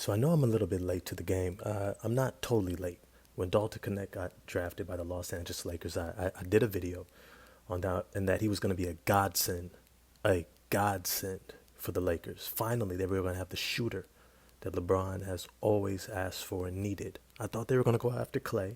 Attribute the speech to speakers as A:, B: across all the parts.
A: So I know I'm a little bit late to the game. I'm not totally late. When Dalton Knecht got drafted by the Los Angeles Lakers, I did a video on that and that he was going to be a godsend for the Lakers. Finally, they were going to have the shooter that LeBron has always asked for and needed. I thought they were going to go after Clay,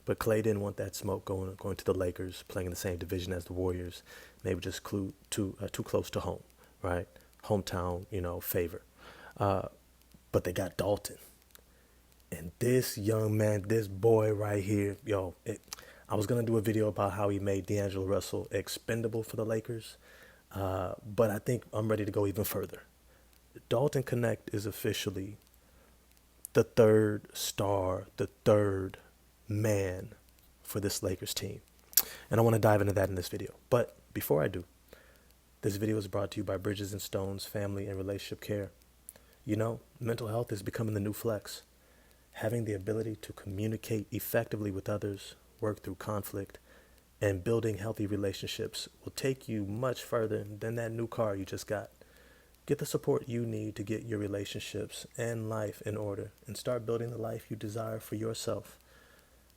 A: but Clay didn't want that smoke going to the Lakers, playing in the same division as the Warriors. Maybe just too close to home, right? Hometown, favor. Uh, but they got Dalton. And this young man, this boy right here, I was going to do a video about how he made D'Angelo Russell expendable for the Lakers, but I think I'm ready to go even further. Dalton Knecht is officially the third star, the third man for this Lakers team. And I want to dive into that in this video. But before I do, this video is brought to you by Bridges and Stone's Family and Relationship Care. Mental health is becoming the new flex. Having the ability to communicate effectively with others, work through conflict, and building healthy relationships will take you much further than that new car you just got. Get the support you need to get your relationships and life in order and start building the life you desire for yourself.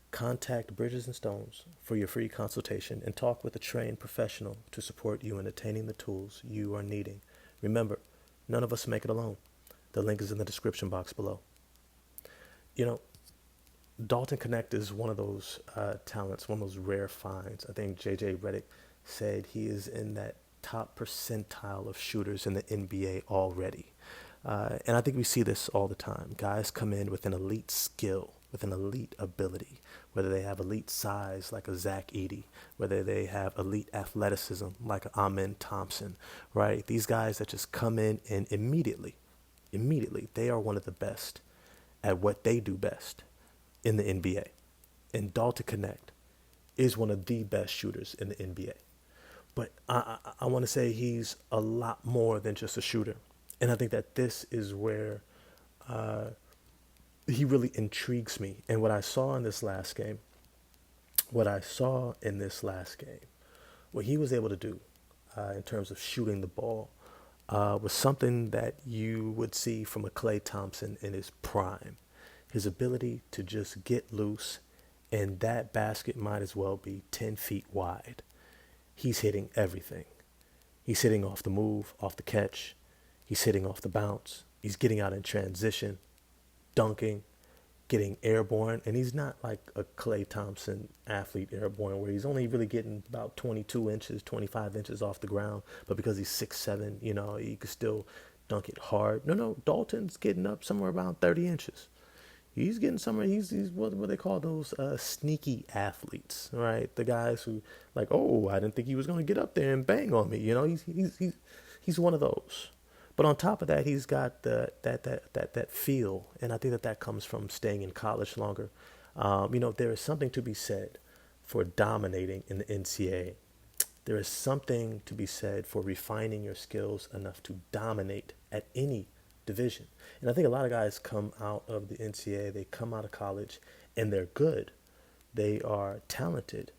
A: Contact Bridges and Stones for your free consultation and talk with a trained professional to support you in attaining the tools you are needing. Remember, none of us make it alone. The link is in the description box below. Dalton Knecht is one of those talents, one of those rare finds. I think J.J. Redick said he is in that top percentile of shooters in the NBA already. And I think we see this all the time. Guys come in with an elite skill, with an elite ability, whether they have elite size like a Zach Edey, whether they have elite athleticism like a Amen Thompson, right? These guys that just come in and immediately, they are one of the best at what they do best in the NBA. And Dalton Knecht is one of the best shooters in the NBA. But I want to say he's a lot more than just a shooter. And I think that this is where he really intrigues me. And what I saw in this last game, what he was able to do in terms of shooting the ball was something that you would see from a Klay Thompson in his prime. His ability to just get loose, and that basket might as well be 10 feet wide. He's hitting everything. He's hitting off the move, off the catch. He's hitting off the bounce. He's getting out in transition, dunking, getting airborne. And he's not like a Klay Thompson athlete airborne where he's only really getting about 22 inches, 25 inches off the ground. But because he's 6'7", he could still dunk it hard. No, Dalton's getting up somewhere around 30 inches. He's getting somewhere. He's what they call those sneaky athletes, right? The guys who like, oh, I didn't think he was going to get up there and bang on me. He's one of those. But on top of that, he's got that feel, and I think that comes from staying in college longer. There is something to be said for dominating in the NCAA. There is something to be said for refining your skills enough to dominate at any division. And I think a lot of guys come out of the NCAA, they come out of college, and they're good. They are talented.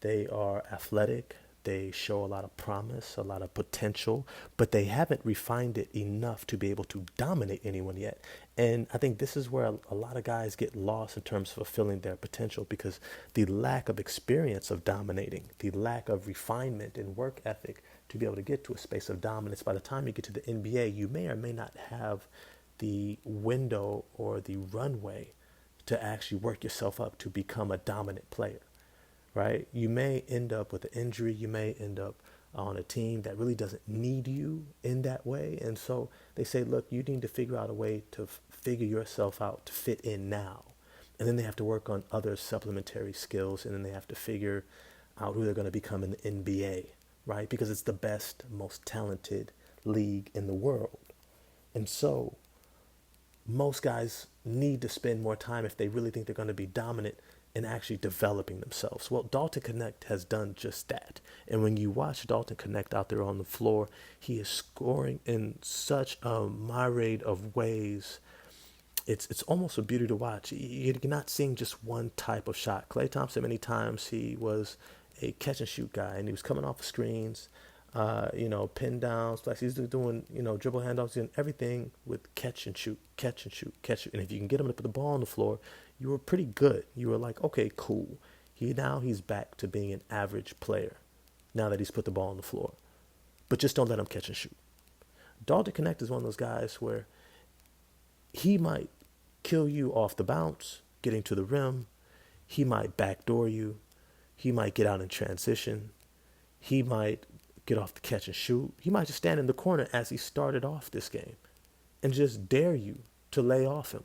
A: They are athletic. They show a lot of promise, a lot of potential, but they haven't refined it enough to be able to dominate anyone yet. And I think this is where a lot of guys get lost in terms of fulfilling their potential, because the lack of experience of dominating, the lack of refinement and work ethic to be able to get to a space of dominance, by the time you get to the NBA, you may or may not have the window or the runway to actually work yourself up to become a dominant player. Right? You may end up with an injury. You may end up on a team that really doesn't need you in that way. And so they say, look, you need to figure out a way to figure yourself out to fit in now. And then they have to work on other supplementary skills. And then they have to figure out who they're going to become in the NBA, right? Because it's the best, most talented league in the world. And so most guys need to spend more time, if they really think they're going to be dominant, and actually developing themselves. Well, Dalton Knecht has done just that. And when you watch Dalton Knecht out there on the floor, he is scoring in such a myriad of ways. It's almost a beauty to watch. You're not seeing just one type of shot. Klay Thompson, many times he was a catch and shoot guy, and he was coming off of screens. pin downs, flex. He's doing, dribble handoffs, doing everything with catch and shoot, catch and shoot, catch. And if you can get him to put the ball on the floor, you were pretty good. You were like, okay, cool. He's back to being an average player now that he's put the ball on the floor. But just don't let him catch and shoot. Dalton Knecht is one of those guys where he might kill you off the bounce, getting to the rim. He might backdoor you. He might get out in transition. He might get off the catch and shoot. He might just stand in the corner as he started off this game and just dare you to lay off him,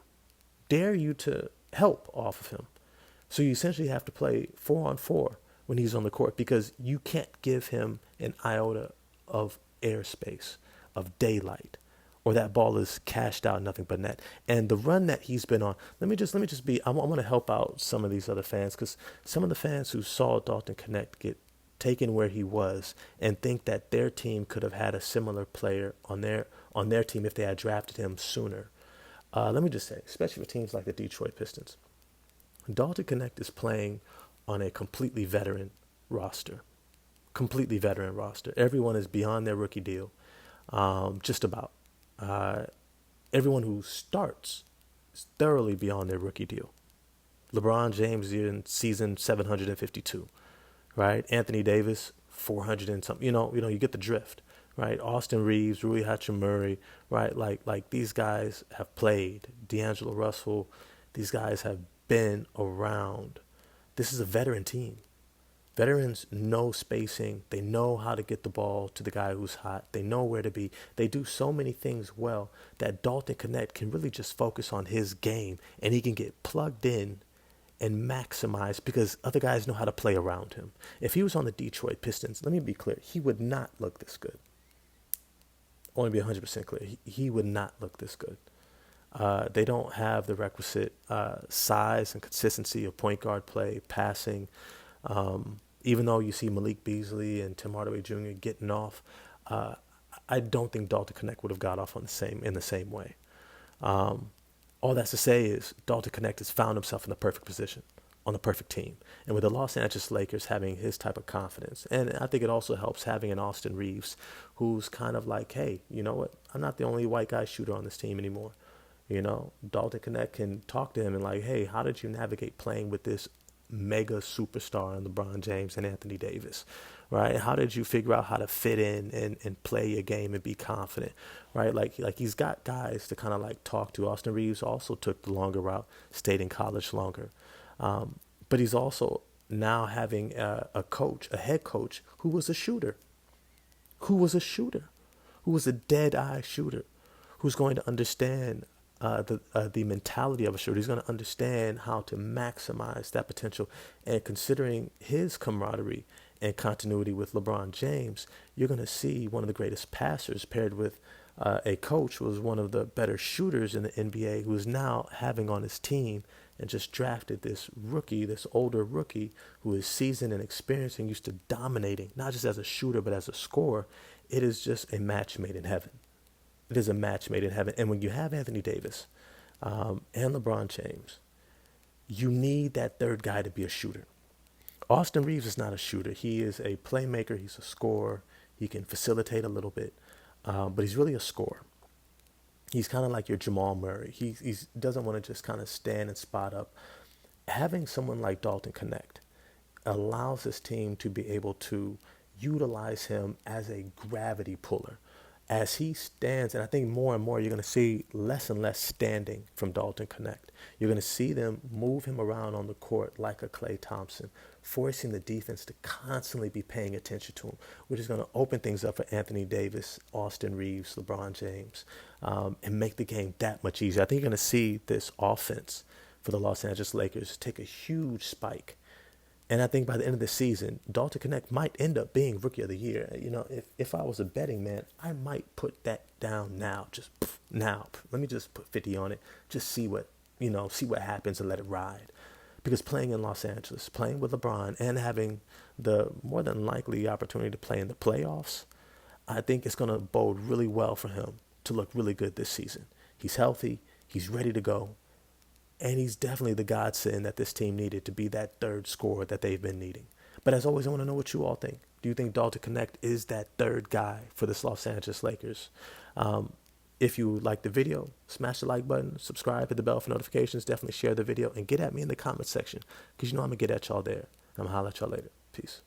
A: dare you to help off of him. So you essentially have to play 4-on-4 when he's on the court because you can't give him an iota of airspace, of daylight, or that ball is cashed out, nothing but net. And the run that he's been on, let me just be, I want to help out some of these other fans because some of the fans who saw Dalton Knecht get taken where he was and think that their team could have had a similar player on their team if they had drafted him sooner. Let me just say, especially for teams like the Detroit Pistons, Dalton Knecht is playing on a completely veteran roster. Completely veteran roster. Everyone is beyond their rookie deal. Just about. Everyone who starts is thoroughly beyond their rookie deal. LeBron James is in season 752, right? Anthony Davis, 400 and something. You get the drift, right? Austin Reeves, Rui Hachimura, right? Like these guys have played. D'Angelo Russell, these guys have been around. This is a veteran team. Veterans know spacing. They know how to get the ball to the guy who's hot. They know where to be. They do so many things well that Dalton Knecht can really just focus on his game and he can get plugged in and maximize because other guys know how to play around him. If he was on the Detroit Pistons, let me be clear, he would not look this good. I want to be 100% clear. He would not look this good. They don't have the requisite size and consistency of point guard play, passing. Even though you see Malik Beasley and Tim Hardaway Jr. getting off, I don't think Dalton Knecht would have got off in the same way. All that's to say is Dalton Knecht has found himself in the perfect position, on the perfect team. And with the Los Angeles Lakers having his type of confidence, and I think it also helps having an Austin Reeves who's kind of like, hey, you know what? I'm not the only white guy shooter on this team anymore. Dalton Knecht can talk to him and like, hey, how did you navigate playing with this mega superstar in LeBron James and Anthony Davis, right? How did you figure out how to fit in and play your game and be confident, right? Like he's got guys to kind of like talk to. Austin Reeves also took the longer route, stayed in college longer. But he's also now having a head coach who was a shooter, who was a dead-eye shooter, who's going to understand the mentality of a shooter. He's going to understand how to maximize that potential. And considering his camaraderie and continuity with LeBron James, you're going to see one of the greatest passers paired with a coach who was one of the better shooters in the NBA, who is now having on his team and just drafted this older rookie who is seasoned and experienced and used to dominating, not just as a shooter, but as a scorer. It is just a match made in heaven. It is a match made in heaven. And when you have Anthony Davis and LeBron James, you need that third guy to be a shooter. Austin Reeves is not a shooter. He is a playmaker. He's a scorer. He can facilitate a little bit, but he's really a scorer. He's kind of like your Jamal Murray. He doesn't want to just kind of stand and spot up. Having someone like Dalton Knecht allows his team to be able to utilize him as a gravity puller. As he stands, and I think more and more you're going to see less and less standing from Dalton Knecht. You're going to see them move him around on the court like a Klay Thompson, forcing the defense to constantly be paying attention to him, which is going to open things up for Anthony Davis, Austin Reeves, LeBron James, and make the game that much easier. I think you're going to see this offense for the Los Angeles Lakers take a huge spike. And I think by the end of the season, Dalton Knecht might end up being Rookie of the Year. If I was a betting man, I might put that down now. Just now. Let me just put 50 on it. Just see what happens and let it ride. Because playing in Los Angeles, playing with LeBron, and having the more than likely opportunity to play in the playoffs, I think it's going to bode really well for him to look really good this season. He's healthy. He's ready to go. And he's definitely the godsend that this team needed to be that third scorer that they've been needing. But as always, I want to know what you all think. Do you think Dalton Knecht is that third guy for this Los Angeles Lakers? If you like the video, smash the like button, subscribe, hit the bell for notifications, definitely share the video, and get at me in the comment section, because you know I'm going to get at y'all there. I'm going to holler at y'all later. Peace.